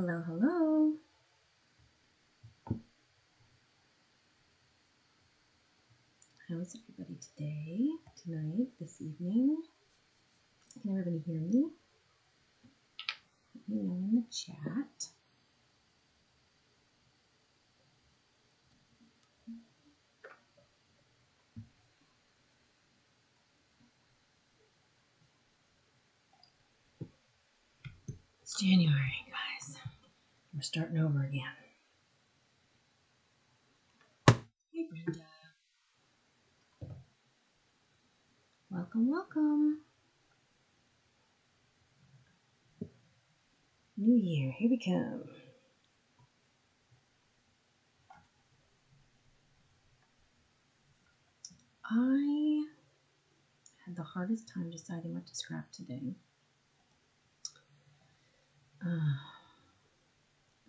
Hello, hello. How's everybody today, tonight, this evening? Can everybody hear me? Let me know in the chat. It's January, guys. We're starting over again. Hey, Brenda. Welcome, welcome. New year, here we come. I had the hardest time deciding what to scrap today.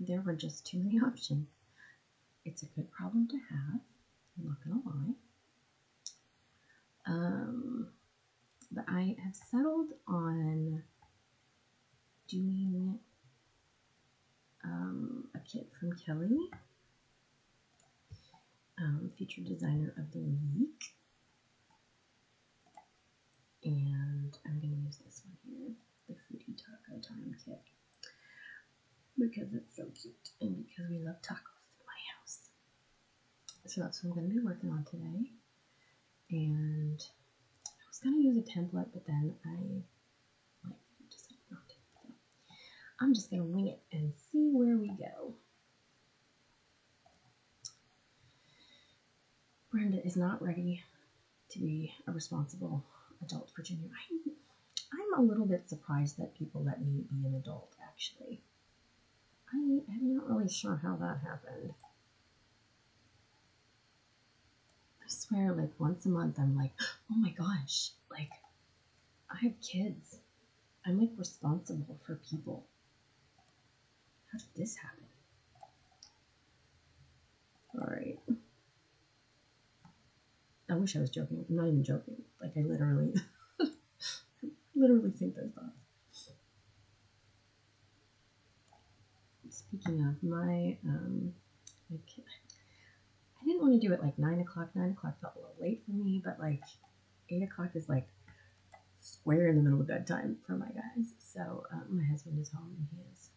There were just too many options. It's a good problem to have, I'm not gonna lie. But I have settled on doing a kit from Karli, featured designer of the week. And I'm going to use this one here, the Foodie Taco Time kit, because it's so cute and because we love tacos in my house. So that's what I'm going to be working on today. And I was going to use a template, but then I decided not to. So I'm just going to wing it and see where we go. Brenda is not ready to be a responsible adult for junior. I'm a little bit surprised that people let me be an adult, actually. I'm not really sure how that happened. I swear, like, once a month, I'm like, oh my gosh, like, I have kids. I'm, like, responsible for people. How did this happen? Alright. I wish I was joking. I'm not even joking. Like, I literally think those thoughts. Speaking of, my kid, I didn't want to do it like 9 o'clock. 9 o'clock felt a little late for me, but like 8 o'clock is like square in the middle of bedtime for my guys. So my husband is home and he is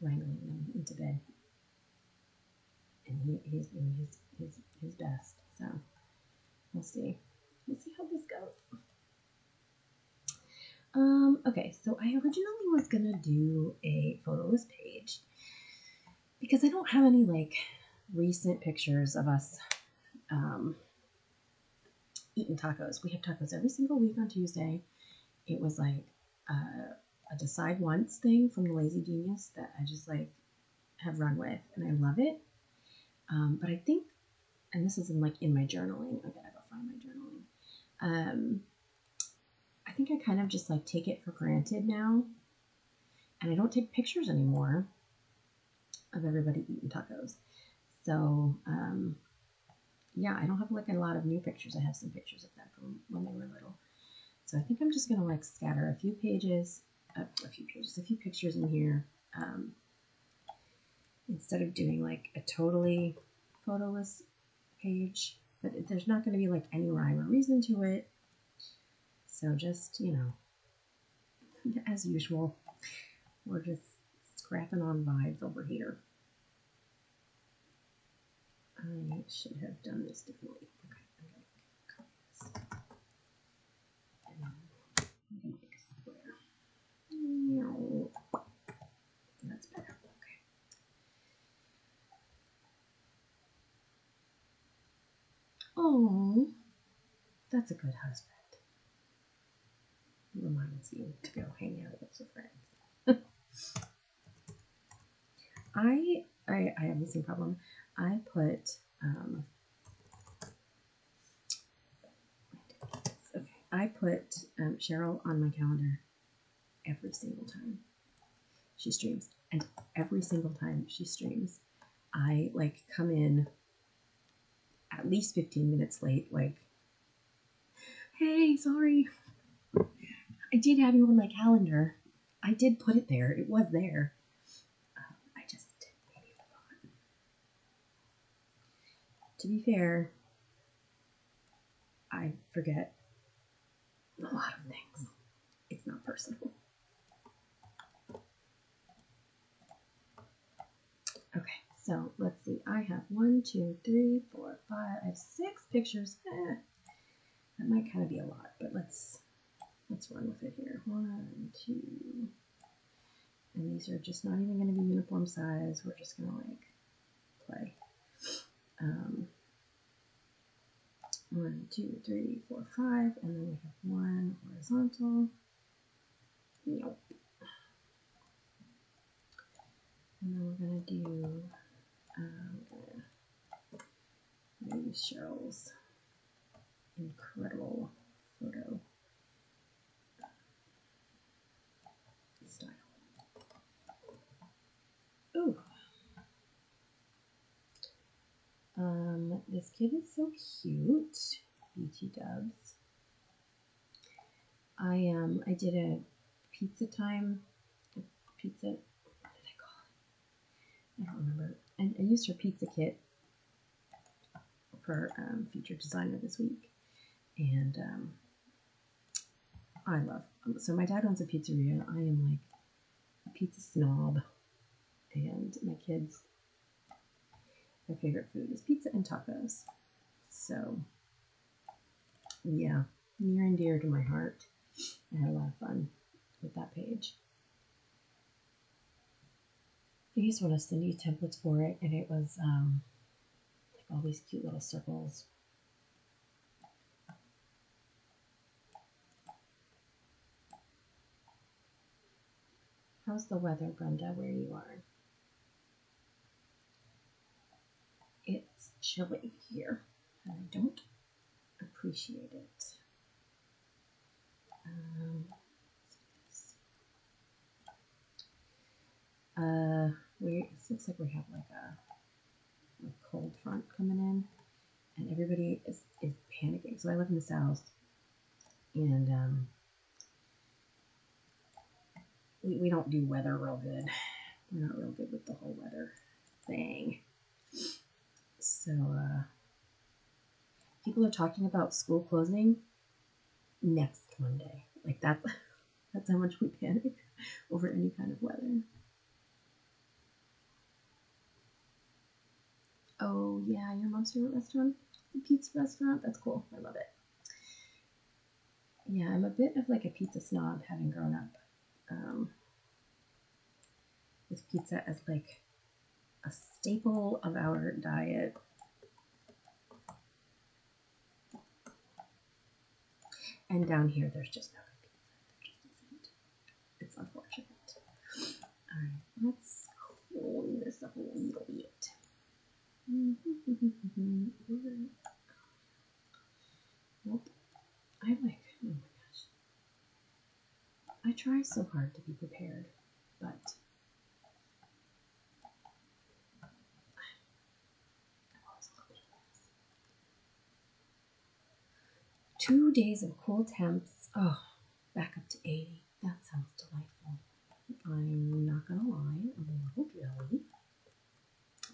wrangling them into bed. And he's doing his best. So we'll see. We'll see how this goes. Okay, so I originally was gonna do a photos page because I don't have any like recent pictures of us eating tacos. We have tacos every single week on Tuesday. It was like a decide once thing from the Lazy Genius that I just like have run with, and I love it. But I think, and this is in my journaling. I gotta go find my journaling. I think I kind of just like take it for granted now, and I don't take pictures anymore of everybody eating tacos. So yeah, I don't have like a lot of new pictures. I have some pictures of them from when they were little. So I think I'm just gonna like scatter a few pictures in here, instead of doing like a totally photoless page. But there's not gonna be like any rhyme or reason to it. So just, you know, as usual, we're just scrapping on vibes over here. I should have done this differently. Okay, I'm gonna copy this. And I'm gonna make a square. No. That's better. Okay. Oh, that's a good husband. Reminds you to go hang out with your friends. I have the same problem. I put Cheryl on my calendar every single time she streams, and every single time she streams, I like come in at least 15 minutes late, like, hey, sorry, I did have you on my calendar. I did put it there. It was there. to be fair, I forget a lot of things. It's not personal. Okay, so let's see. I have 1, 2, 3, 4, 5. I have 6 pictures. That might kind of be a lot, but let's run with it here. 1, 2, and these are just not even going to be uniform size. We're just going to like play. 1, 2, 3, 4, 5, and then we have 1 horizontal. Nope. And then we're going to do, I'm going to use Cheryl's incredible photo style. Ooh. This kid is so cute. BT Dubs. I did a pizza time. Pizza. What did I call it? I don't remember. I used her pizza kit for featured designer this week, and I love. So my dad owns a pizzeria. I am like a pizza snob, and my kids, their favorite food is pizza and tacos. So yeah, near and dear to my heart. I had a lot of fun with that page. I used one of Cindy's templates for it, and it was like all these cute little circles. How's the weather, Brenda, where you are? It's chilly here, and I don't appreciate it. This looks like we have like a cold front coming in, and everybody is panicking. So I live in the south, and we don't do weather real good. We're not real good with the whole weather thing. So people are talking about school closing next Monday. Like that. That's how much we panic over any kind of weather. Oh yeah, your mom's favorite restaurant? The pizza restaurant? That's cool. I love it. Yeah, I'm a bit of like a pizza snob, having grown up with pizza as like a staple of our diet. And down here, there's just no good pizza. There just isn't. It's unfortunate. All right, let's clean this up a little bit. Nope. I like, oh my gosh. I try so hard to be prepared, but I'm always a little bit of this. 2 days of cool temps. Oh, back up to 80. That sounds delightful. I'm not gonna lie, I'm a little jelly.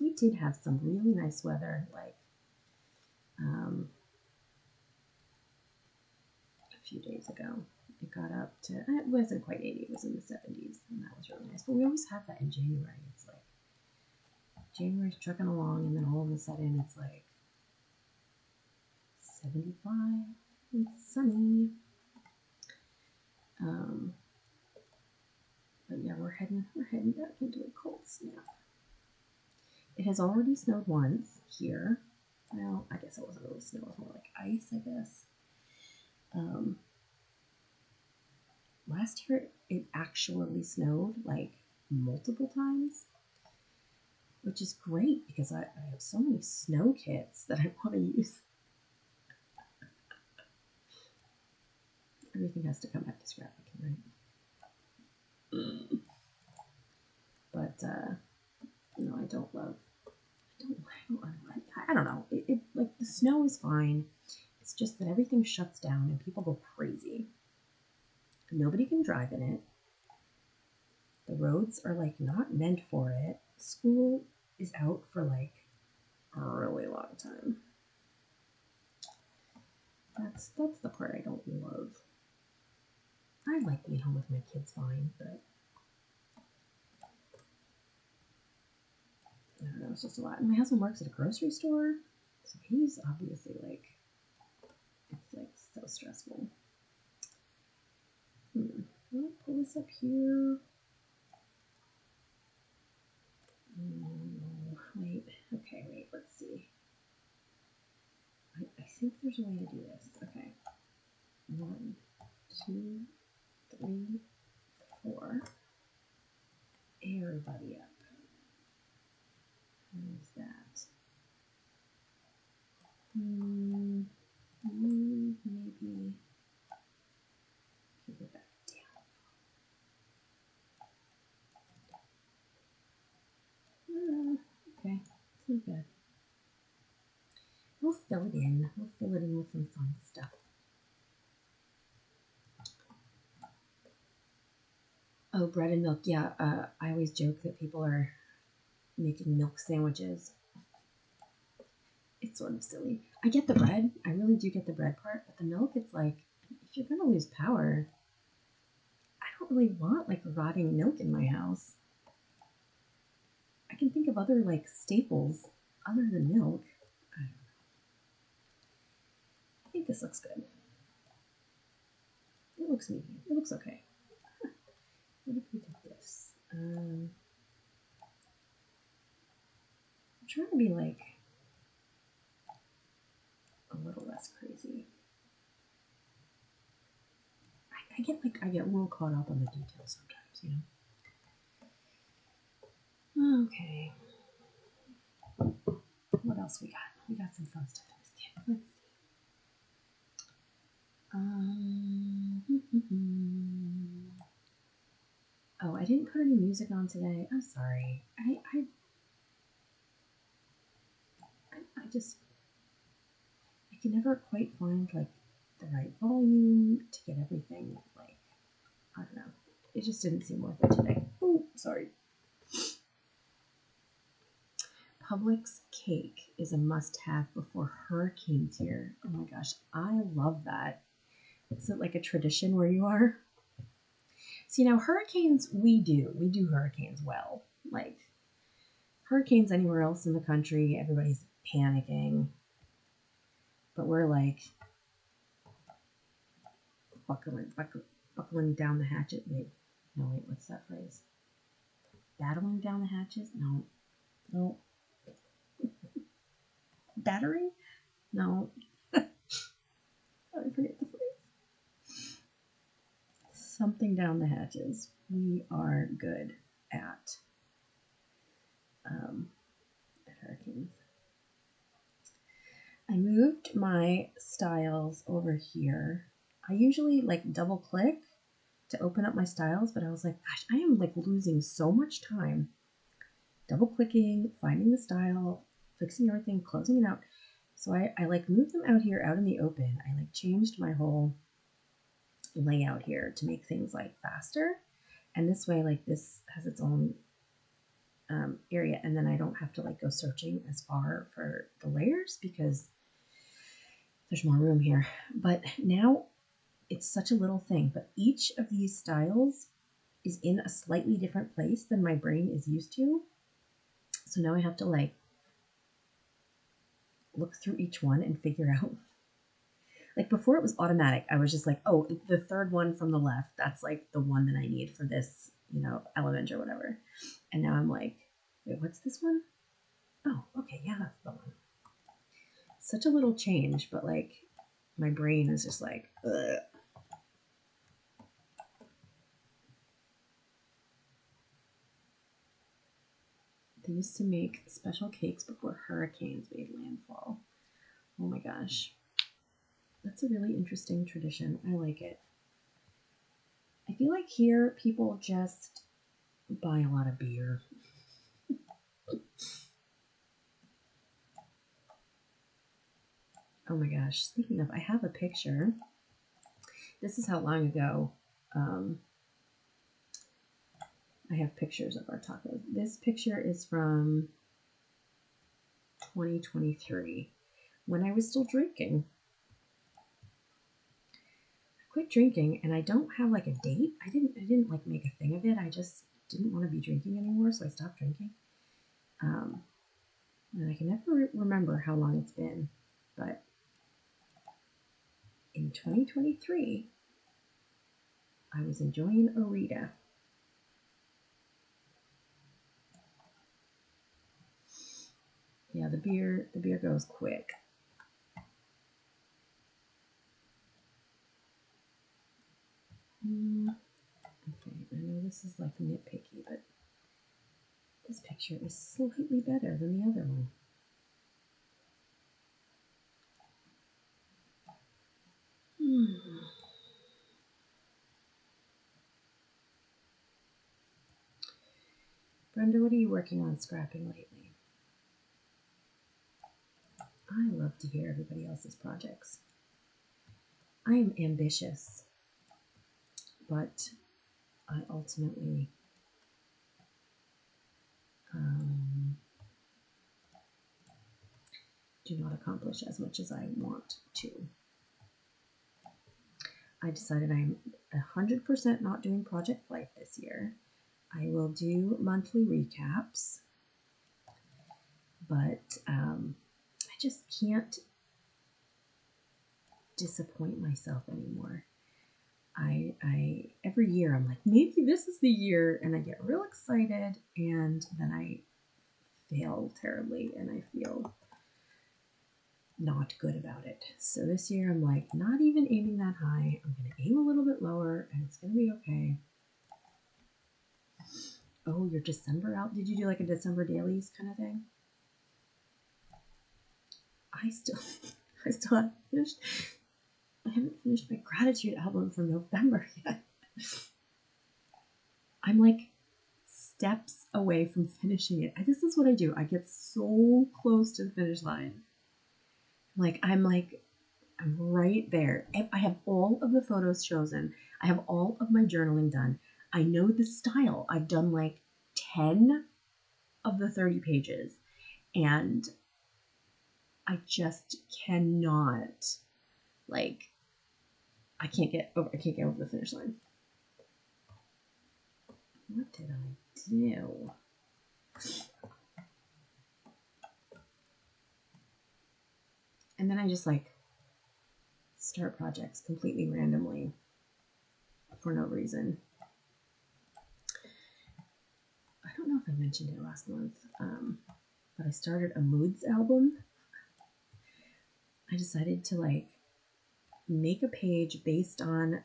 We did have some really nice weather, like a few days ago. It got up to, it wasn't quite 80, it was in the 70s, and that was really nice. But we always have that in January. It's like January's trucking along, and then all of a sudden it's like 75 and sunny. But yeah, we're heading back into a cold snap. It has already snowed once here. Well, I guess it wasn't really snow, it was more like ice, I guess. Last year it actually snowed like multiple times, which is great because I have so many snow kits that I want to use. Everything has to come back to scrapbooking, right? But no, I don't know. It like the snow is fine. It's just that everything shuts down and people go crazy. Nobody can drive in it. The roads are like not meant for it. School is out for like a really long time. That's the part I don't love. I like being home with my kids fine, but I don't know, it's just a lot. And my husband works at a grocery store, so he's obviously like, it's like so stressful. I'll pull this up here. Wait, okay, wait, let's see. I think there's a way to do this. Okay. 1, 2, 3, 4. Everybody up. Where's that? Maybe. Go back down. Okay, it's not bad. We'll fill it in. We'll fill it in with some fun stuff. Oh, bread and milk. Yeah, I always joke that people are making milk sandwiches. It's sort of silly. I get the bread. I really do get the bread part. But the milk, it's like, if you're going to lose power, I don't really want like rotting milk in my house. I can think of other like staples other than milk. I don't know. I think this looks good. It looks medium. It looks okay. What if we did this? I'm trying to be like a little less crazy. I get real caught up on the details sometimes, you know. Okay. What else we got? We got some fun stuff in this kit. Let's see. Oh, I didn't put any music on today. I'm sorry. I can never quite find like the right volume to get everything like, I don't know. It just didn't seem worth it today. Oh, sorry. Publix cake is a must-have before hurricanes here. Oh my gosh, I love that. Is it like a tradition where you are? See, now hurricanes, we do hurricanes well. Like hurricanes anywhere else in the country, everybody's panicking. But we're like buckling down the hatchet. Wait, no, wait, what's that phrase? Battling down the hatches? No. Battering? No. I forget the phrase. Something down the hatches. We are good at hurricanes. I moved my styles over here. I usually like double click to open up my styles, but I was like, gosh, I am like losing so much time double clicking, finding the style, fixing everything, closing it out. So I like moved them out here out in the open. I like changed my whole layout here to make things like faster. And this way, like this has its own area, and then I don't have to like go searching as far for the layers because there's more room here. But now it's such a little thing, but each of these styles is in a slightly different place than my brain is used to. So now I have to like look through each one and figure out. Like before it was automatic. I was just like, oh, the third one from the left, that's like the one that I need for this, you know, element or whatever. And now I'm like, wait, what's this one? Oh, okay, yeah, that's the one. Such a little change, but like my brain is just like, ugh. They used to make special cakes before hurricanes made landfall. Oh my gosh. That's a really interesting tradition. I like it. I feel like here people just buy a lot of beer. Oh my gosh. Speaking of, I have a picture. This is how long ago I have pictures of our tacos. This picture is from 2023 when I was still drinking. I quit drinking, and I don't have like a date. I didn't like make a thing of it. I just didn't want to be drinking anymore, so I stopped drinking. And I can never remember how long it's been, but in 2023, I was enjoying a Rita. Yeah, the beer goes quick. Okay, I know this is like nitpicky, but this picture is slightly better than the other one. Brenda, what are you working on scrapping lately? I love to hear everybody else's projects. I am ambitious, but I ultimately do not accomplish as much as I want to. I decided I'm 100% not doing Project Life this year. I will do monthly recaps, but I just can't disappoint myself anymore. I every year I'm like, maybe this is the year, and I get real excited, and then I fail terribly, and I feel not good about it. So this year I'm like, not even aiming that high. I'm going to aim a little bit lower, and it's going to be okay. Oh, your December out? Did you do like a December dailies kind of thing? I still haven't finished. I haven't finished my gratitude album for November yet. I'm like steps away from finishing it. This is what I do. I get so close to the finish line. I'm right there. I have all of the photos chosen. I have all of my journaling done. I know the style. I've done like 10 of the 30 pages, and I just cannot, like, I can't get over the finish line. What did I do? And then I just like start projects completely randomly for no reason. I don't know if I mentioned it last month, but I started a moods album. I decided to like make a page based on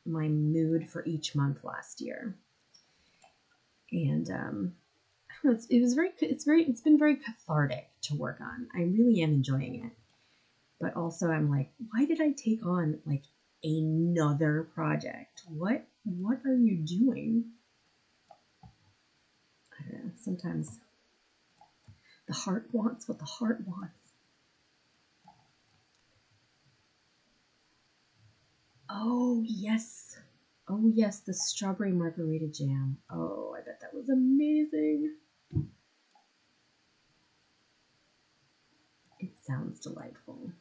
my mood for each month last year, and I don't know, it's been very cathartic to work on. I really am enjoying it, but also I'm like, why did I take on like another project? What are you doing? I don't know. Sometimes the heart wants what the heart wants. Oh yes. Oh yes, the strawberry margarita jam. Oh, I bet that was amazing. It sounds delightful.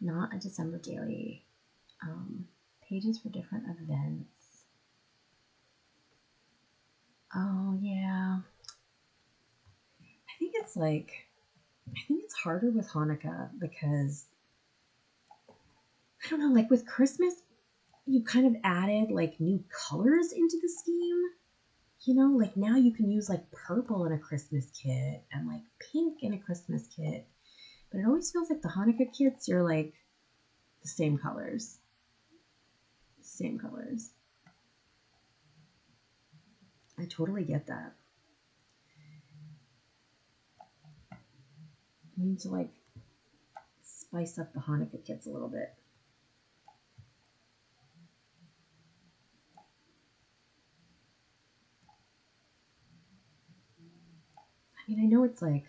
Not a December daily. Pages for different events. Oh yeah. I think it's harder with Hanukkah because I don't know, like with Christmas, you kind of added like new colors into the scheme. You know, like now you can use like purple in a Christmas kit and like pink in a Christmas kit. But it always feels like the Hanukkah kits, you're like the same colors. Same colors. I totally get that. You need to like spice up the Hanukkah kits a little bit. I mean, I know it's like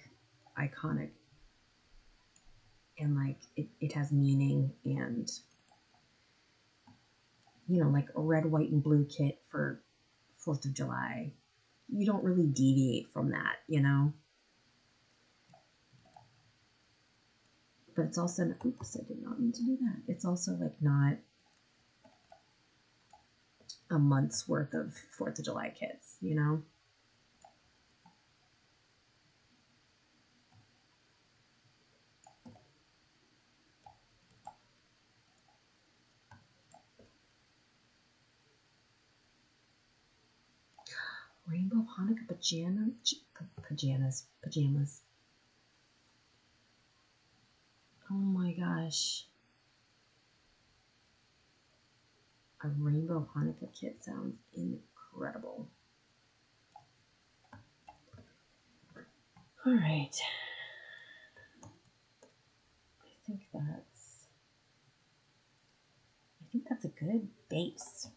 iconic and like it has meaning, and you know, like a red, white, and blue kit for 4th of July. You don't really deviate from that, you know? But it's also, oops, I did not mean to do that. It's also like not a month's worth of 4th of July kits, you know? Rainbow Hanukkah pajamas. Oh my gosh. A rainbow Hanukkah kit sounds incredible. All right. I think that's a good base,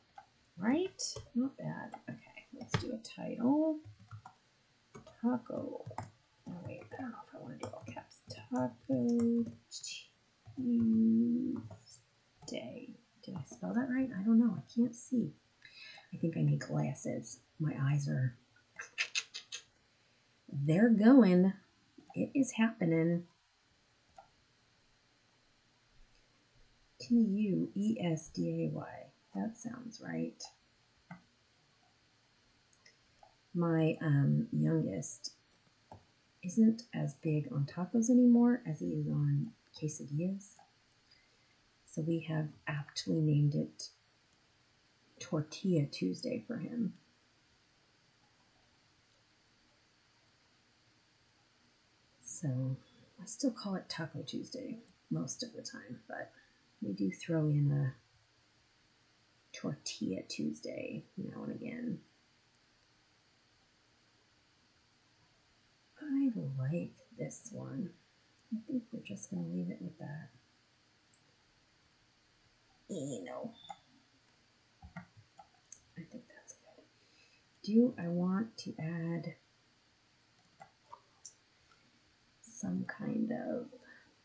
right? Not bad. Okay, let's do a title. Taco. Oh wait, I don't know if I want to do all caps. Taco Tuesday. Did I spell that right? I don't know. I can't see. I think I need glasses. My eyes are... They're going. It is happening. Tuesday. That sounds right. My youngest isn't as big on tacos anymore as he is on quesadillas. So we have aptly named it Tortilla Tuesday for him. So I still call it Taco Tuesday most of the time, but we do throw in a Tortilla Tuesday now and again. I like this one. I think we're just going to leave it with that. You know, I think that's good. Do I want to add some kind of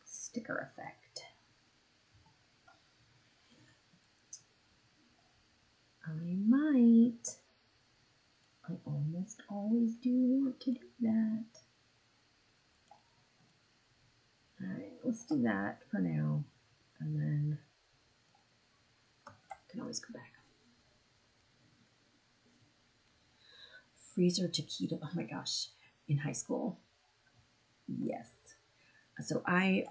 sticker effect? I might. I almost always do want to do that. Alright, let's do that for now. And then I can always go back. Freezer taquito. Oh my gosh. In high school. Yes. So I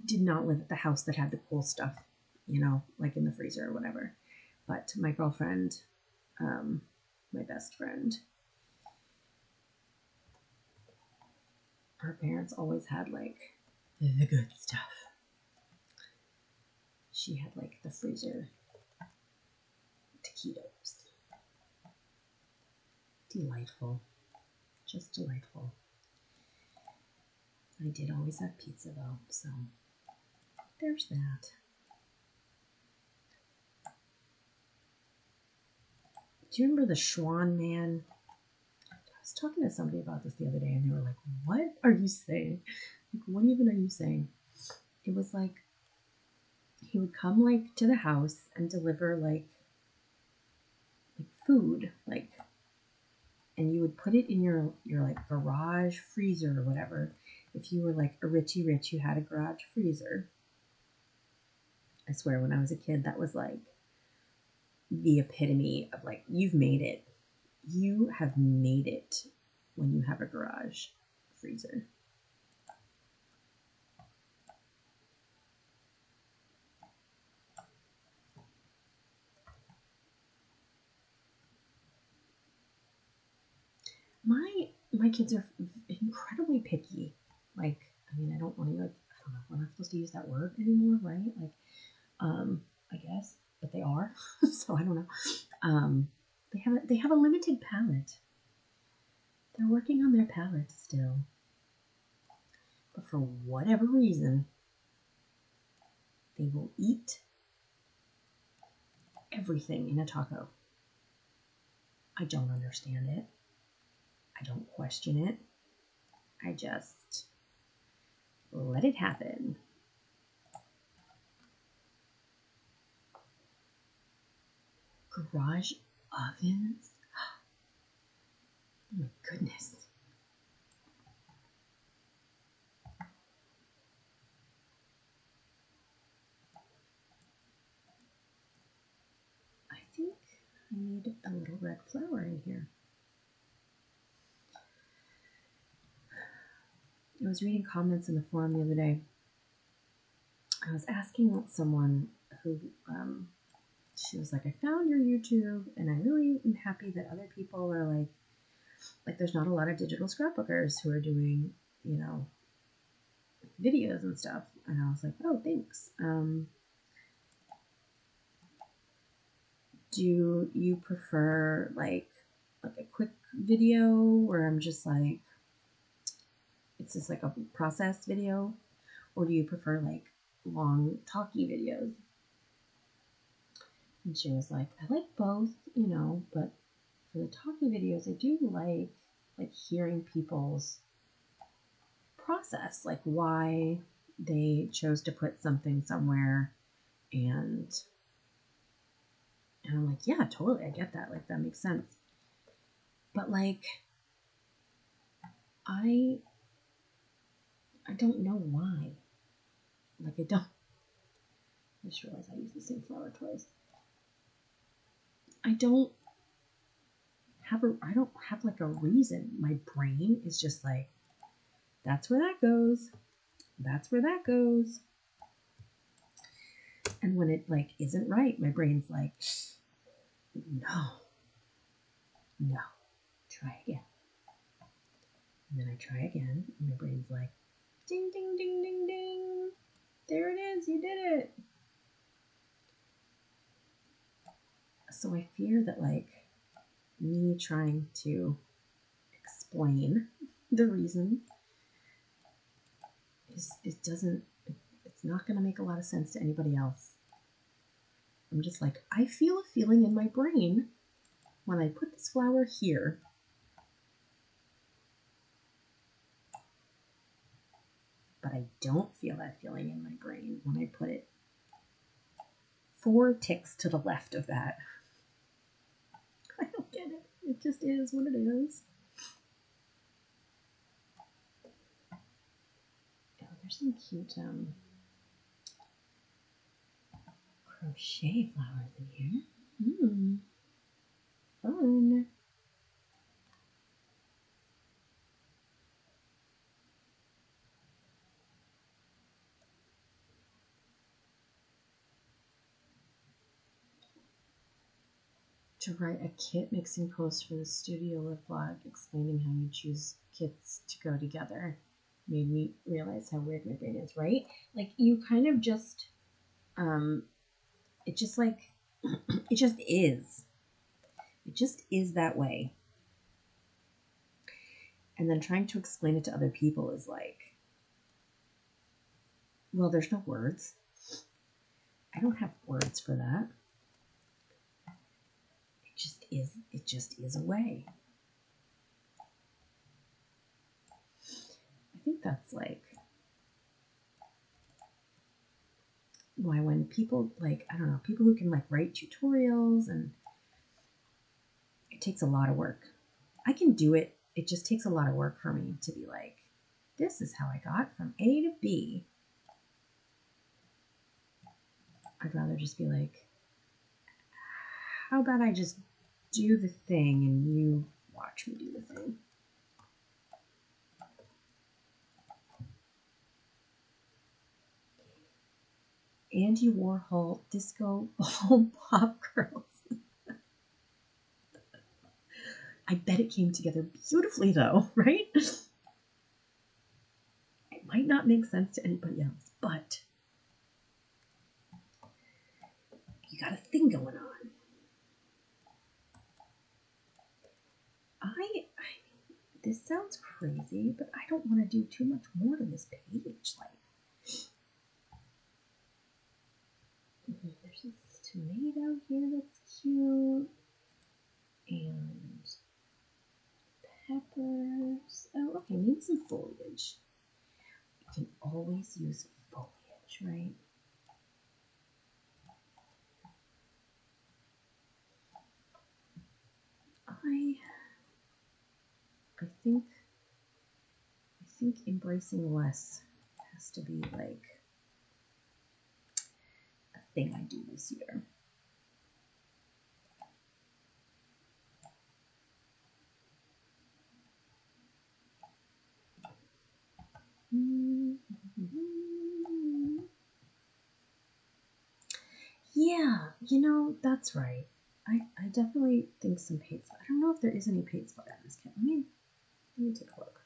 did not live at the house that had the cool stuff, you know, like in the freezer or whatever. But my girlfriend, my best friend, her parents always had like the good stuff. She had like the freezer taquitos. Delightful. Just delightful. I did always have pizza though, so there's that. Do you remember the Schwan man? I was talking to somebody about this the other day and they were like, what are you saying? Like, what even are you saying? It was like, he would come like to the house and deliver like food, like, and you would put it in your like garage freezer or whatever. If you were like a Richie Rich, you had a garage freezer. I swear, when I was a kid, that was like the epitome of like, you've made it. You have made it when you have a garage freezer. My kids are incredibly picky. Like, I mean, I don't want to like, I don't know, we're not supposed to use that word anymore, right? Like, I guess, but they are. So I don't know. They have a limited palate. They're working on their palate still. But for whatever reason, they will eat everything in a taco. I don't understand it. I don't question it. I just let it happen. Garage ovens? Oh my goodness. I need a little red flower in here. I was reading comments in the forum the other day. I was asking someone who, she was like, I found your YouTube and I really am happy that other people are like there's not a lot of digital scrapbookers who are doing, you know, videos and stuff. And I was like, oh, thanks. Do you prefer like a quick video where I'm just like, it's just like a process video? Or do you prefer like long talky videos? And she was like, I like both, you know, but for the talky videos, I do like hearing people's process, like why they chose to put something somewhere, and I'm like, yeah, totally, I get that, like that makes sense. But like I don't know why. Like I just realized I used the same flower twice. I don't have like a reason. My brain is just like, that's where that goes. That's where that goes. And when it like isn't right, my brain's like, no, try again. And then I try again, and my brain's like, ding, ding, ding, ding, ding. There it is, you did it. So I fear that like me trying to explain the reason it's not going to make a lot of sense to anybody else. I'm just like, I feel a feeling in my brain when I put this flower here. But I don't feel that feeling in my brain when I put it 4 ticks to the left of that. I don't get it. It just is what it is. Oh, there's some cute crochet flowers in here. Fun. To write a kit mixing post for the studio live vlog explaining how you choose kits to go together made me realize how weird my brain is, right? Like you kind of just it just like it just is. It just is that way. And then trying to explain it to other people is like, well, there's no words. I don't have words for that. It just is a way. I think that's like why when people like, I don't know, people who can like write tutorials, and it takes a lot of work. I can do it. It just takes a lot of work for me to be like, this is how I got from A to B. I'd rather just be like, how about I just do the thing and you watch me do the thing. Andy Warhol disco ball pop girls. I bet it came together beautifully though, right? It might not make sense to anybody else, but you got a thing going on. This sounds crazy, but I don't want to do too much more to this page. Like, there's this tomato here that's cute, and peppers. Oh, okay, maybe some foliage. You can always use foliage, right? I think embracing less has to be like a thing I do this year. You know, that's right. I definitely think some paint spot. I don't know if there is any paint spot in this kit. Let me take a look.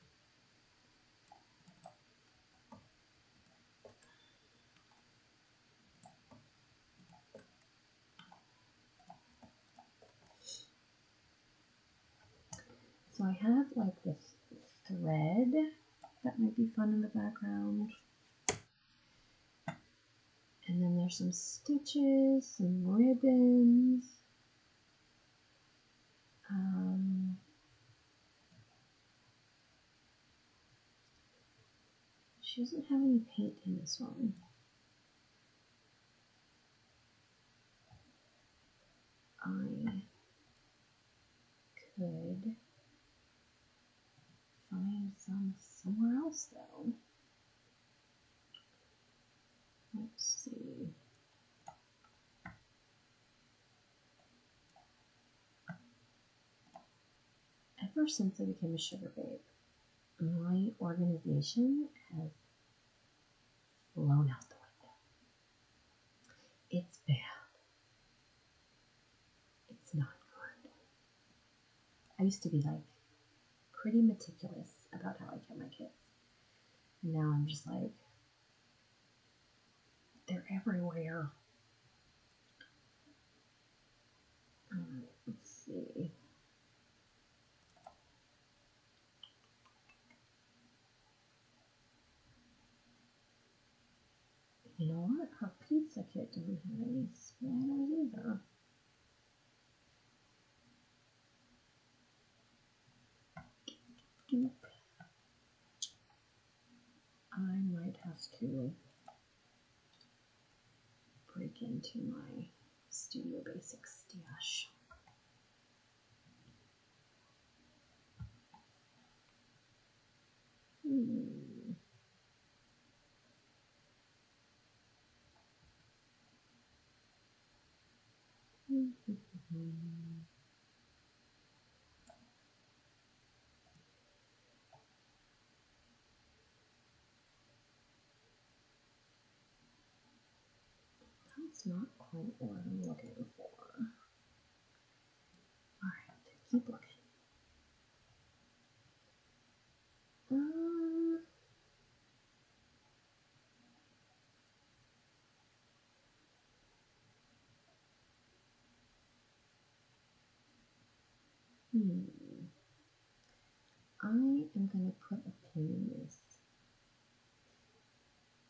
So I have like this thread that might be fun in the background. And then there's some stitches, some ribbons. She doesn't have any paint in this one. I could find some somewhere else though. Let's see. Ever since I became a sugar babe, my organization has blown out the window. It's bad. It's not good. I used to be like pretty meticulous about how I kept my kids. And now I'm just like, they're everywhere. Let's see. You know what? Her pizza kit doesn't have any splatters either. Doop. I might have to break into my Studio Basics stash. That's not quite what I'm looking for. Alright, keep looking. I am going to put a pin in this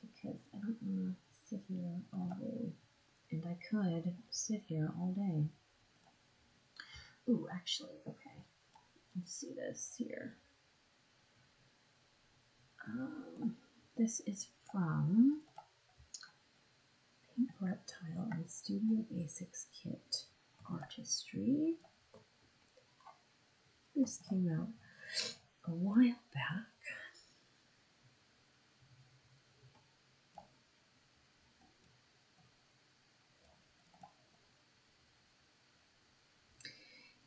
because I don't want to sit here all day. And I could sit here all day. Ooh, actually, okay. Let's see this here. This is from Pink Reptile and Studio Basics Kit Artistry. This came out a while back.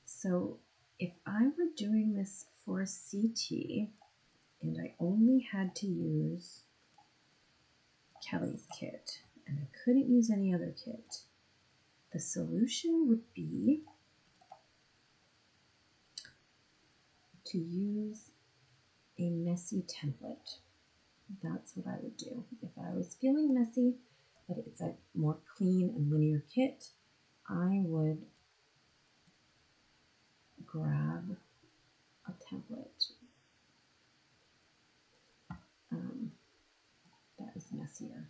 So if I were doing this for a CT and I only had to use Kelly's kit and I couldn't use any other kit, the solution would be to use a messy template. That's what I would do. If I was feeling messy, but it's a more clean and linear kit, I would grab a template that is messier.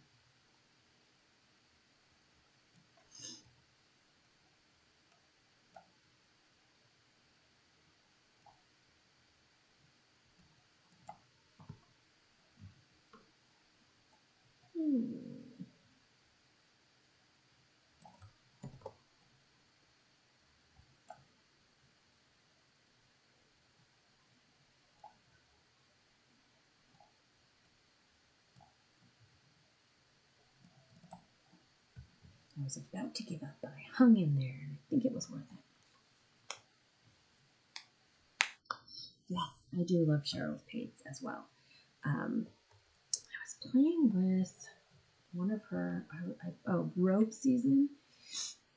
I was about to give up, but I hung in there, and I think it was worth it. Yes, I do love Cheryl's paints as well. I was playing with one of her, Rogue Season.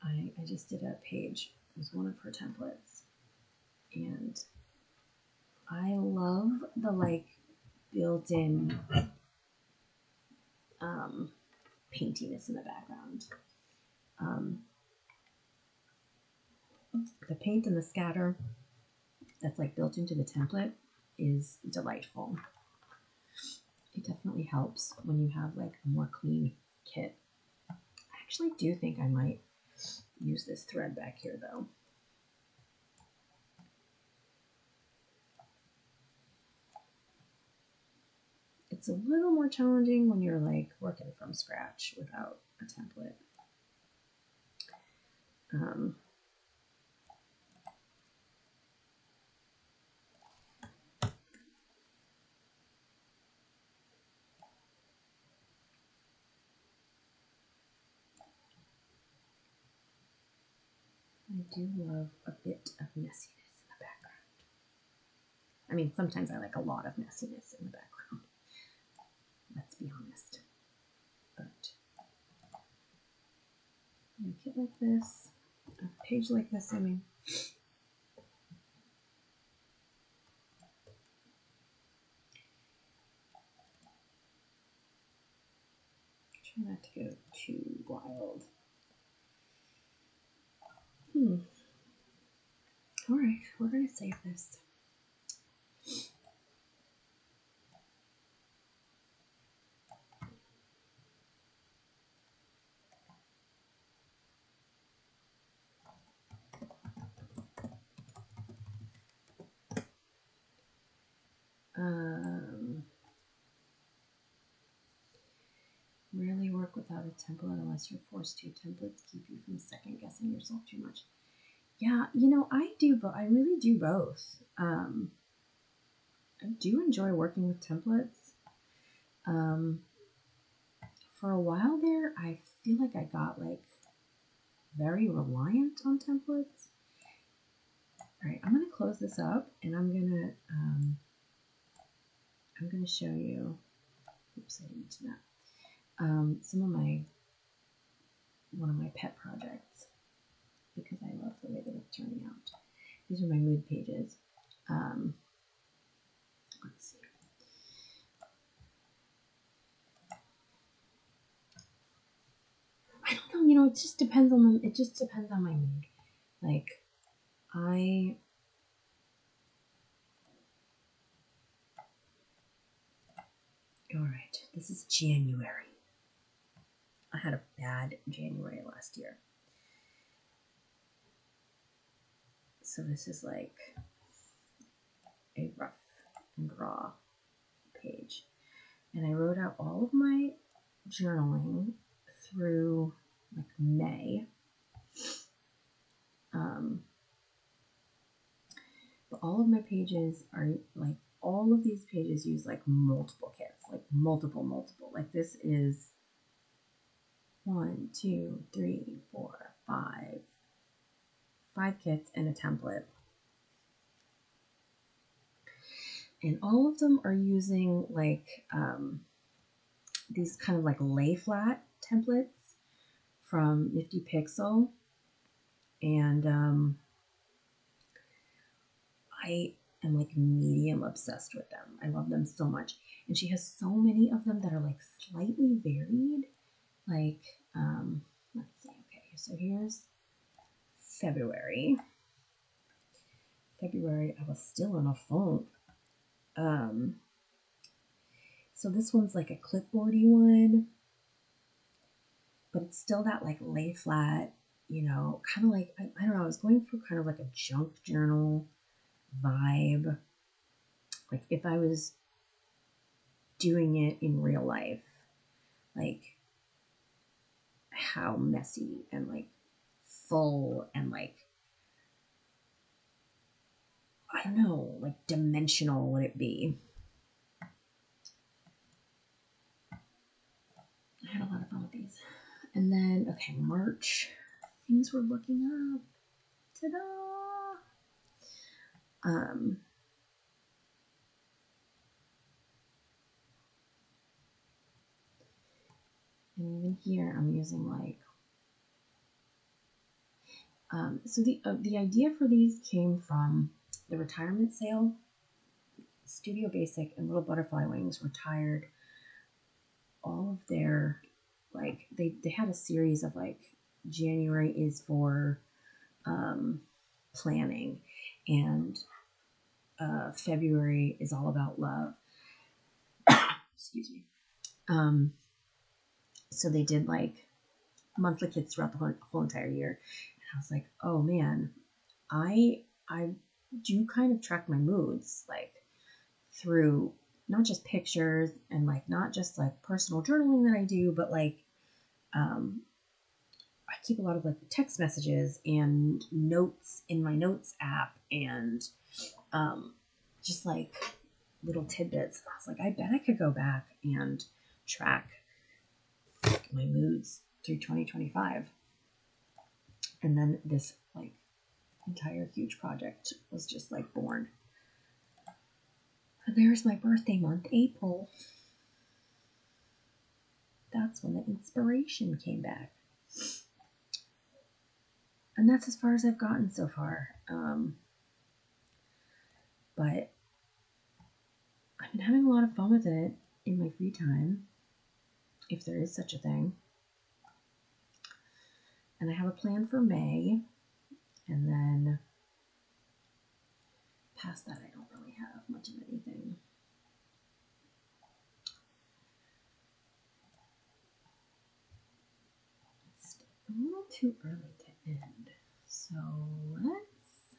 I just did a page. It was one of her templates. And I love the like built-in paintiness in the background. The paint and the scatter that's like built into the template is delightful. It definitely helps when you have like a more clean kit. I actually do think I might use this thread back here though. It's a little more challenging when you're like working from scratch without a template. I do love a bit of messiness in the background. I mean, sometimes I like a lot of messiness in the background. Let's be honest. But a kit like this, a page like this, I mean, try not to go too wild. All right, we're going to save this. Rarely work without a template unless you're forced to. Templates keep you from second guessing yourself too much. Yeah, you know, I do, but I really do both. I do enjoy working with templates. For a while there, I feel like I got like very reliant on templates. All right, I'm gonna close this up and I'm gonna show you. Oops, I didn't do that. Some of one of my pet projects because I love the way that it's turning out. These are my mood pages. Let's see. I don't know, you know, it just depends on my mood. Like all right, this is January. I had a bad January last year. So this is like a rough and raw page. And I wrote out all of my journaling through like May. But all of my pages are like, all of these pages use like multiple kits, like multiple. Like this is 1, 2, 3, 4, 5 kits and a template. And all of them are using like these kind of like lay flat templates from Nifty Pixel. And I am like medium obsessed with them. I love them so much. And she has so many of them that are like slightly varied. Like, let's see. Okay, so here's February. I was still in a funk. So this one's like a clipboardy one, but it's still that like lay flat, you know, kind of like, I don't know, I was going for kind of like a junk journal vibe. Like if I was doing it in real life, like how messy and like full and like, I don't know, like dimensional would it be? I had a lot of fun with these. And then, okay, March, things were looking up. Ta-da! And even here, I'm using like So the idea for these came from the retirement sale. Studio Basic and Little Butterfly Wings retired all of their, like, they had a series of, like, January is for planning, and February is all about love. Excuse me. So they did, like, monthly kits throughout the whole entire year. And I was like, oh man, I do kind of track my moods, like, through not just pictures and, like, not just, like, personal journaling that I do, but, like, I keep a lot of, like, text messages and notes in my notes app, and just, like, little tidbits. I was like, I bet I could go back and track my moods through 2025. And then this, like, entire huge project was just, like, born. And there's my birthday month, April. That's when the inspiration came back. And that's as far as I've gotten so far. But I've been having a lot of fun with it in my free time, if there is such a thing. And I have a plan for May, and then past that I don't really have much of anything. It's a little too early to end, so let's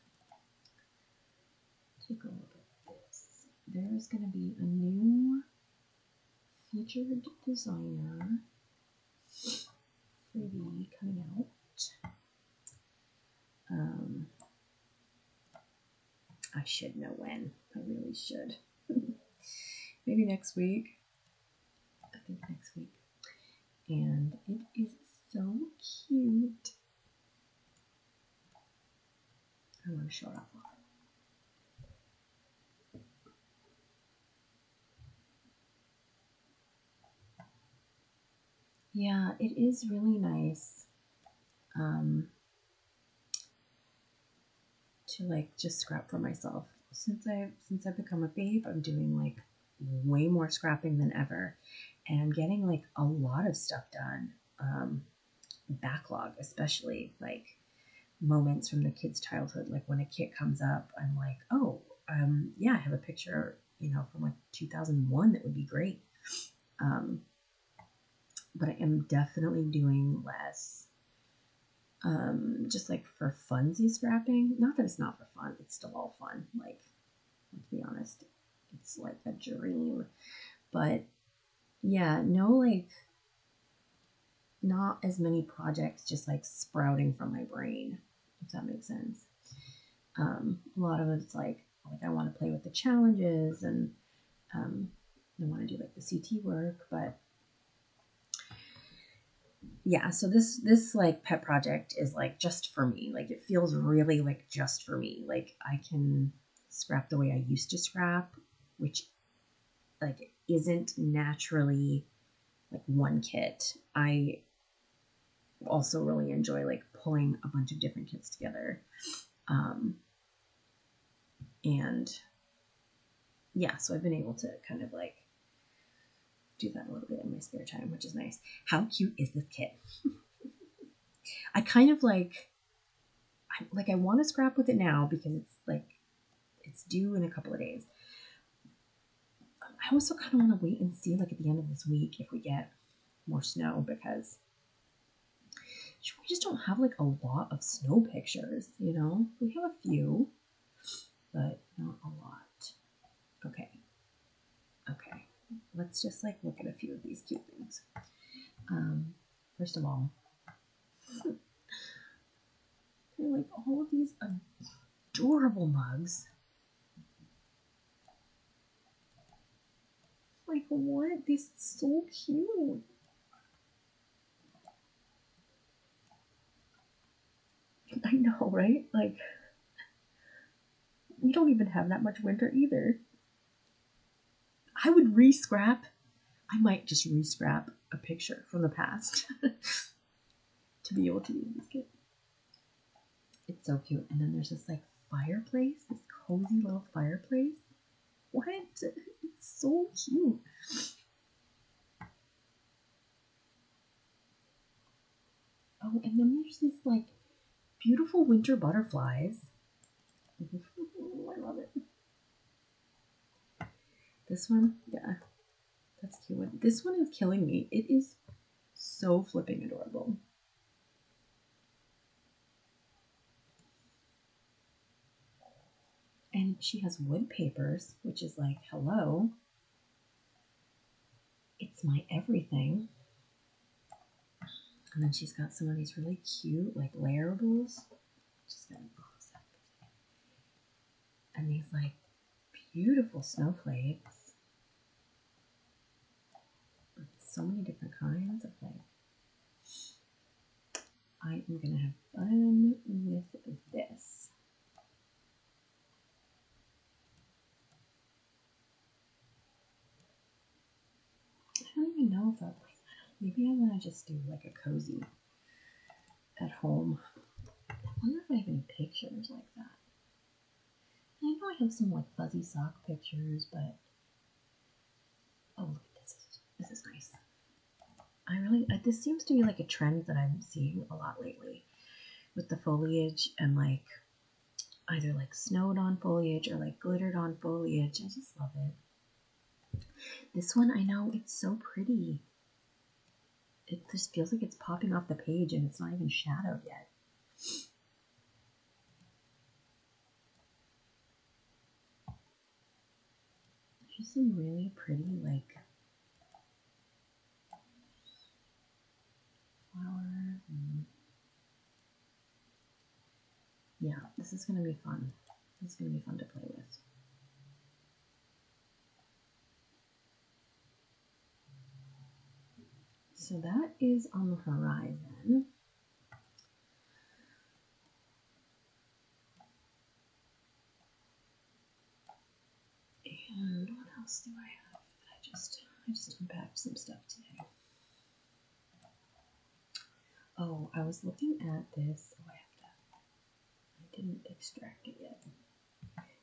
take a look at this. There's going to be a new featured designer freebie coming out. I should know when. I really should. Maybe next week. I think next week. And it is so cute. I want to show it off. Yeah, it is really nice to, like, just scrap for myself. Since I've become a babe, I'm doing, like, way more scrapping than ever, and I'm getting, like, a lot of stuff done. Backlog, especially, like, moments from the kid's childhood. Like, when a kit comes up, I'm like, oh, yeah, I have a picture, from, like, 2001 that would be great. But I am definitely doing less, just, like, for funsies scrapping. Not that it's not for fun, it's still all fun. Like, let's be honest, it's like a dream. But yeah, no, like, not as many projects just, like, sprouting from my brain, if that makes sense. A lot of it's like I want to play with the challenges, and I want to do, like, the CT work. But yeah, so this like pet project is, like, just for me. Like, it feels really, like, just for me. Like, I can scrap the way I used to scrap, which, like, isn't naturally, like, one kit. I also really enjoy, like, pulling a bunch of different kits together. And yeah, so I've been able to kind of, like, do that a little bit in my spare time, which is nice. How cute is this kit? I kind of, like, I want to scrap with it now because it's, like, it's due in a couple of days. I also kind of want to wait and see, like, at the end of this week if we get more snow, because we just don't have, like, a lot of snow pictures, We have a few, but not a lot. Okay. Let's just, like, look at a few of these cute things. First of all, like, all of these adorable mugs. Like, what? These are so cute. I know, right? Like, we don't even have that much winter either. I would re-scrap. I might just re-scrap a picture from the past to be able to use this kit. It's so cute. And then there's this like fireplace, this cozy little fireplace. What? It's so cute. Oh, and then there's these like beautiful winter butterflies. I love it. This one, yeah, that's a cute one. This one is killing me. It is so flipping adorable. And she has wood papers, which is like, hello. It's my everything. And then she's got some of these really cute, like, layerables. Just gonna close up. And these, like, beautiful snowflakes. So many different kinds of, like, I am gonna have fun with this. I don't even know if maybe I want to just do like a cozy at home. I wonder if I have any pictures like that. I know I have some like fuzzy sock pictures, but oh, look at this. This is nice. This seems to be like a trend that I'm seeing a lot lately with the foliage and like either like snowed on foliage or like glittered on foliage. I just love it. This one, I know it's so pretty. It just feels like it's popping off the page and it's not even shadowed yet. Just some really pretty like flowers. Yeah, this is going to be fun. This is going to be fun to play with. So that is on the horizon. And what else do I have? I just unpacked some stuff today. Oh, I was looking at this. Oh, I didn't extract it yet.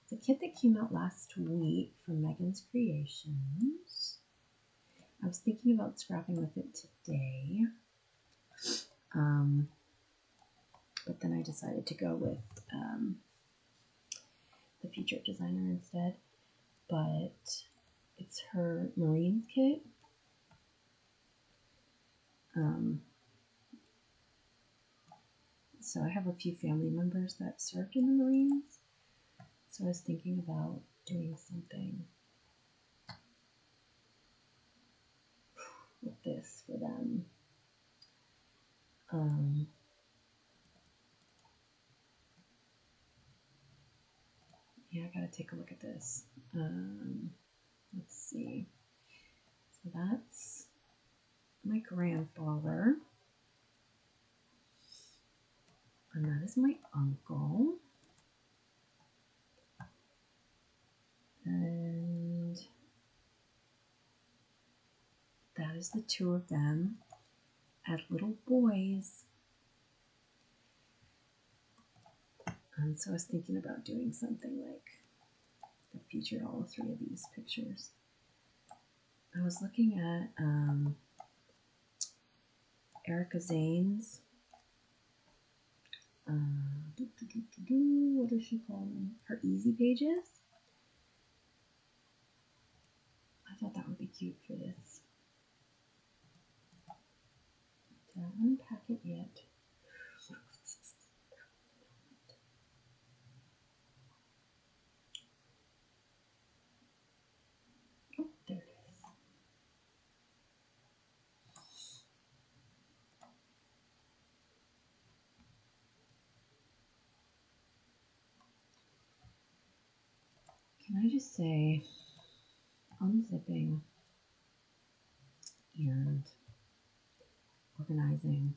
It's a kit that came out last week from Megan's Creations. I was thinking about scrapping with it today. But then I decided to go with the featured designer instead. But it's her Marines kit. So I have a few family members that served in the Marines. So I was thinking about doing something with this for them. Yeah, I gotta take a look at this. Let's see. So that's my grandfather. And that is my uncle. And that is the two of them as little boys. And so I was thinking about doing something like that featured all three of these pictures. I was looking at Erica Zane's, what does she call them? Her easy pages. I thought that would be cute for this. Did I unpack it yet? Oh, there it is. Can I just say, unzipping and organizing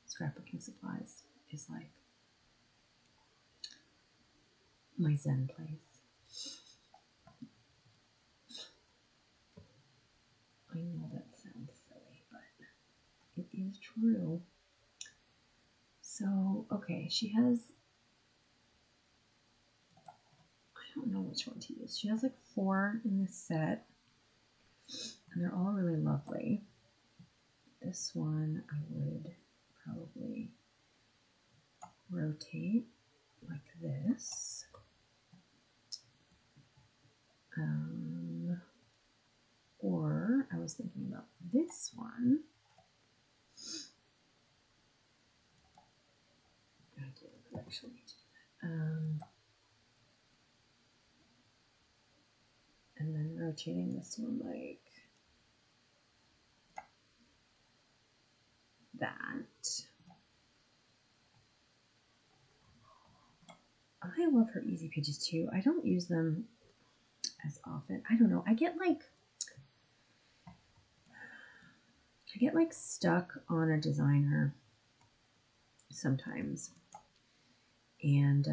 scrapbooking supplies is like my zen place. I know that sounds silly, but it is true. So, okay, she has, I don't know which one to use. She has like 4 in this set, and they're all really lovely. This one I would probably rotate like this. Or I was thinking about this one. I did actually need to do that. And then rotating this one like that. I love her easy pages too. I don't use them as often. I don't know. I get like stuck on a designer sometimes. And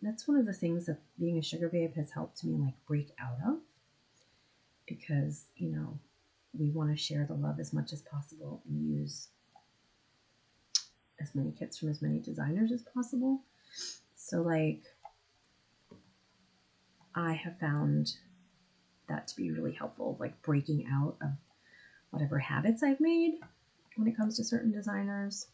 that's one of the things that being a sugar babe has helped me like break out of, because, you know, we want to share the love as much as possible and use as many kits from as many designers as possible. So like, I have found that to be really helpful, like breaking out of whatever habits I've made when it comes to certain designers.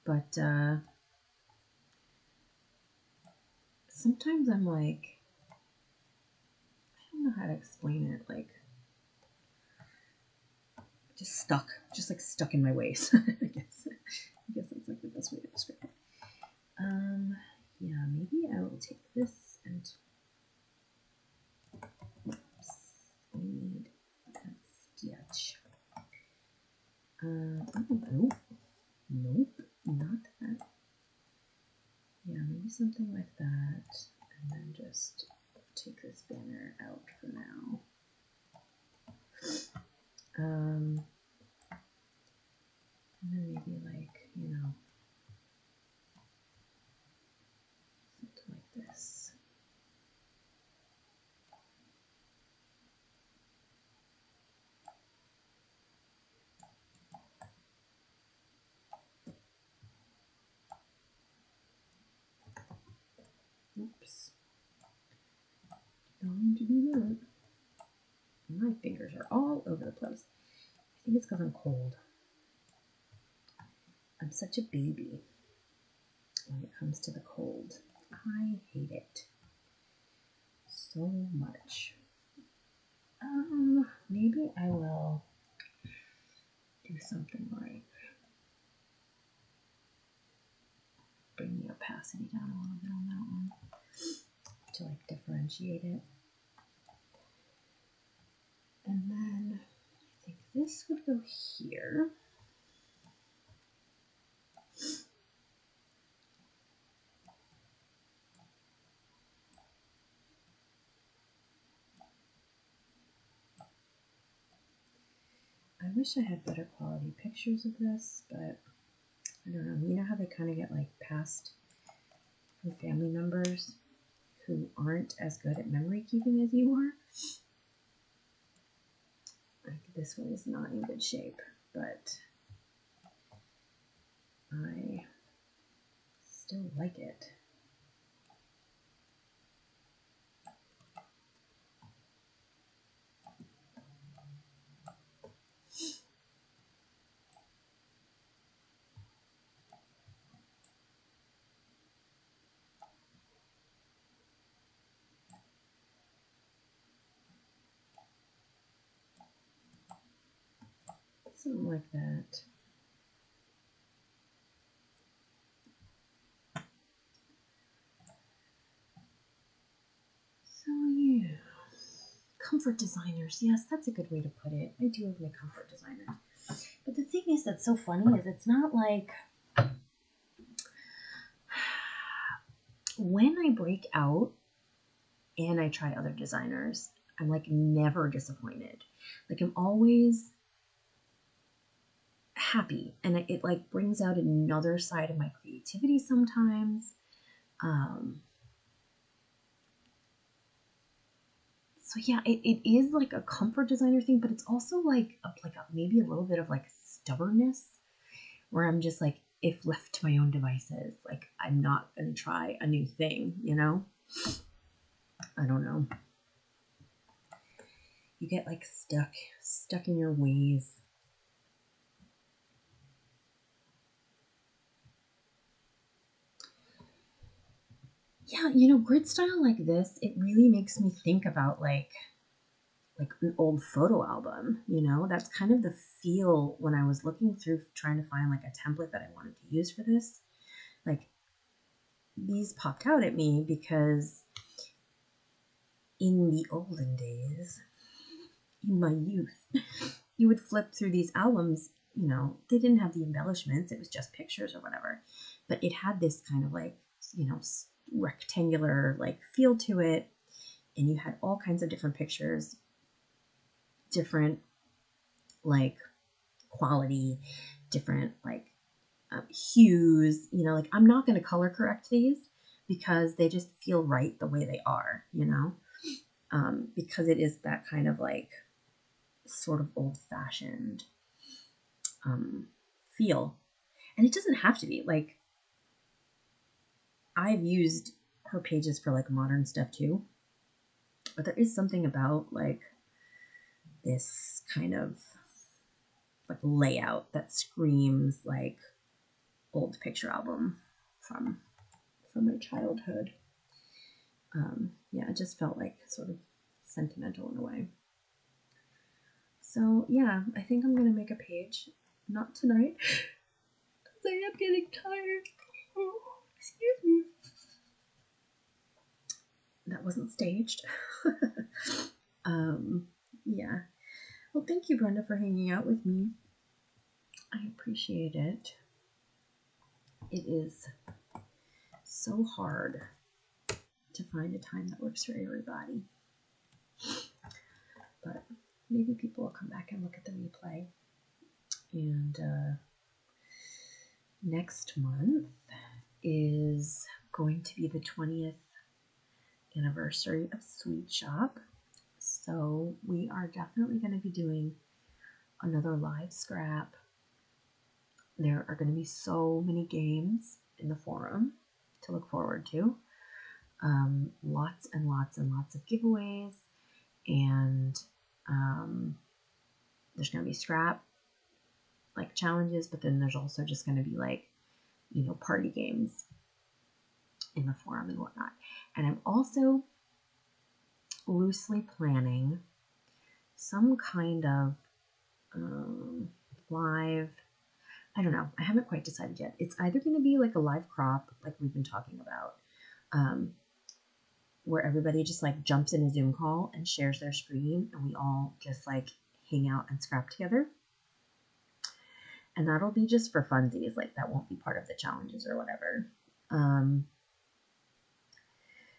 But sometimes I'm like, I don't know how to explain it, like just stuck in my ways. I guess that's like the best way to describe it. Yeah, maybe I will take this and oops, I need that sketch. Nope, not that. Yeah, maybe something like that, and then just take this banner out for now. And then maybe like, you know, something like this. Oops. Don't need to do that. My fingers are all over the place. I think it's because I'm cold. I'm such a baby when it comes to the cold. I hate it so much. Maybe I will do something like bring the opacity down a little bit on that one to like differentiate it. And then I think this would go here. I wish I had better quality pictures of this, but I don't know. You know how they kind of get like passed from family members who aren't as good at memory keeping as you are? Like, this one is not in good shape, but I still like it. Something like that. So yeah, comfort designers. Yes, that's a good way to put it. I do have my comfort designers. But the thing is that's so funny is it's not like when I break out and I try other designers, I'm like never disappointed. Like I'm always happy, and it like brings out another side of my creativity sometimes. So yeah, it is like a comfort designer thing, but it's also like maybe a little bit of like stubbornness where I'm just like, if left to my own devices, like I'm not gonna try a new thing, you know? I don't know. You get like stuck in your ways. Yeah, you know, grid style like this, it really makes me think about like an old photo album, you know? That's kind of the feel when I was looking through trying to find like a template that I wanted to use for this. Like these popped out at me because in the olden days, in my youth, you would flip through these albums, you know, they didn't have the embellishments, it was just pictures or whatever, but it had this kind of like, you know, rectangular like feel to it, and you had all kinds of different pictures, different like quality, different like hues, you know, like I'm not going to color correct these because they just feel right the way they are, you know, because it is that kind of like sort of old fashioned feel. And it doesn't have to be like, I've used her pages for like modern stuff too, but there is something about like this kind of like layout that screams like old picture album from my childhood. Yeah, it just felt like sort of sentimental in a way. So yeah, I think I'm gonna make a page. Not tonight, because I am getting tired. Oh, excuse me. That wasn't staged. Yeah. Well, thank you, Brenda, for hanging out with me. I appreciate it. It is so hard to find a time that works for everybody. But maybe people will come back and look at the replay. And next month is going to be the 20th anniversary of Sweet Shop. So we are definitely going to be doing another live scrap. There are going to be so many games in the forum to look forward to. Lots and lots and lots of giveaways, and there's going to be scrap like challenges, but then there's also just going to be like, you know, party games in the forum and whatnot. And I'm also loosely planning some kind of live, I don't know, I haven't quite decided yet. It's either going to be like a live crop like we've been talking about, where everybody just like jumps in a Zoom call and shares their screen and we all just like hang out and scrap together. And that'll be just for funsies, like that won't be part of the challenges or whatever.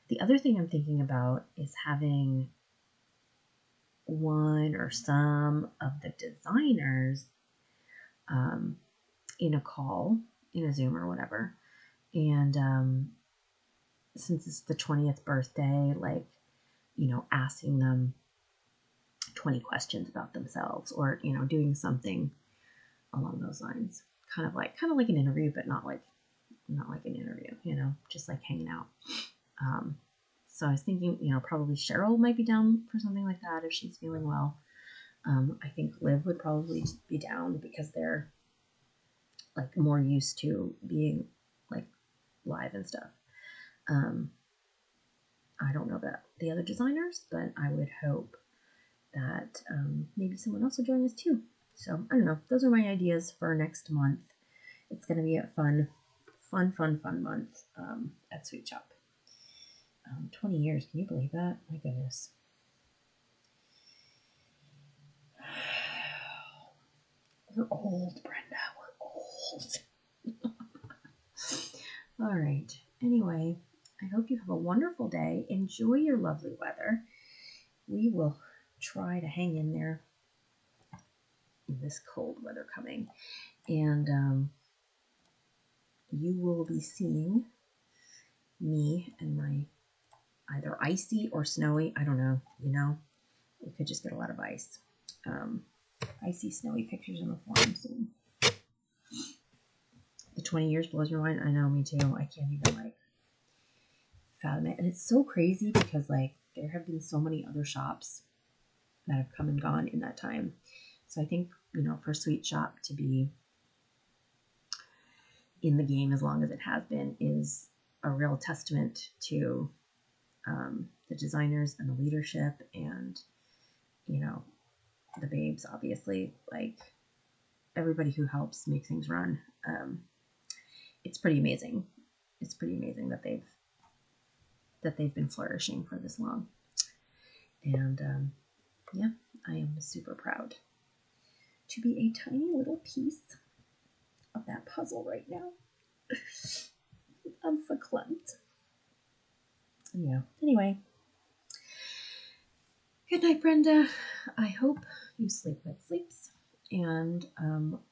The other thing I'm thinking about is having one or some of the designers in a call, in a Zoom or whatever. And since it's the 20th birthday, like, you know, asking them 20 questions about themselves, or, you know, doing something along those lines. Kind of like an interview, but not like an interview, you know, just like hanging out. So I was thinking, you know, probably Cheryl might be down for something like that if she's feeling well. I think Liv would probably be down because they're like more used to being like live and stuff. I don't know about the other designers, but I would hope that maybe someone else will join us too. So I don't know. Those are my ideas for next month. It's going to be a fun month at Sweet Shop. 20 years. Can you believe that? My goodness. We're old, Brenda. We're old. All right. Anyway, I hope you have a wonderful day. Enjoy your lovely weather. We will try to hang in there in this cold weather coming. And you will be seeing me and my either icy or snowy. I don't know, you know, we could just get a lot of ice. Icy, snowy pictures in the forum soon. The 20 years blows your mind. I know, me too. I can't even like fathom it. And it's so crazy because like there have been so many other shops that have come and gone in that time. So I think, you know, for Sweet Shop to be in the game as long as it has been is a real testament to the designers and the leadership and, you know, the babes, obviously, like everybody who helps make things run. It's pretty amazing. It's pretty amazing that they've been flourishing for this long. And yeah, I am super proud to be a tiny little piece of that puzzle right now. I'm so clumped. Yeah. Anyway. Good night, Brenda. I hope you sleep good sleeps. And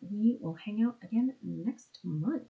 we will hang out again next month.